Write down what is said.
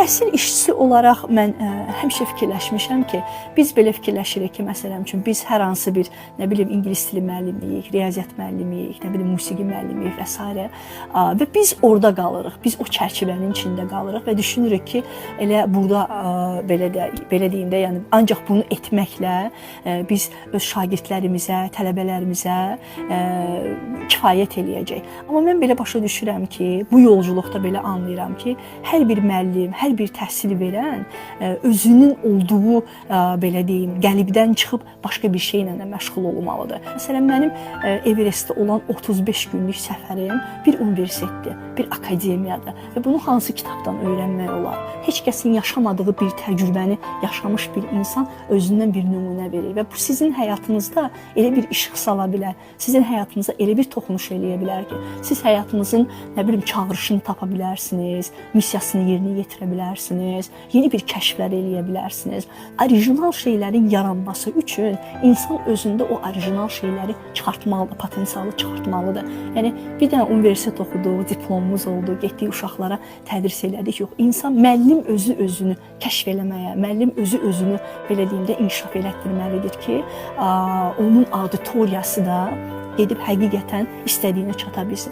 Təhsil işçisi olaraq mən həmişə fikirləşmişəm ki, biz belə fikirləşirik ki, məsələn üçün biz hər hansı bir, nə bilim, ingilis dili müəllimiyik, riyaziyyat müəllimiyik, nə bilim, musiqi müəllimiyik və s. Və biz orada qalırıq, biz o çərçivənin içində qalırıq və düşünürük ki, elə burada belə deyim də, yəni ancaq bunu etməklə biz öz şagirdlərimizə, tələbələrimizə kifayət eləyəcək. Amma mən belə başa düşürəm ki, bu yolculuqda belə anlayıram ki, hər bir müəllim, hər bir təhsil verən özünün olduğu, belə deyim, qəlibdən çıxıb başqa bir şeylə də məşğul olmalıdır. Məsələn, mənim Everestdə olan 35 günlük səfərim bir universitetdir, bir akademiyadır və bunu hansı kitabdan öyrənmək olar? Heç kəsin yaşamadığı bir təcrübəni yaşamış bir insan özündən bir nümunə verir və bu sizin həyatınızda elə bir işıq sala bilər, sizin həyatınıza elə bir toxunuş eləyə bilər ki, siz həyatınızın, nə bilim, çağırışını tapa bilərsiniz, missiyasını yerinə yetirə bilərsiniz, yeni bir kəşflər eləyə bilərsiniz. Orijinal şeylərin yaranması üçün insan özündə o orijinal şeyləri çıxartmalıdır, potensialı çıxartmalıdır. Yəni, bir dənə universitet oxuduq, diplomumuz oldu, getdik uşaqlara tədris elədik. Yox, insan, müəllim özünü kəşf eləməyə, müəllim özünü, belə deyim də, inkişaf elətdirməlidir ki, onun auditoriyası da gedib həqiqətən istədiyinə çata bilsin.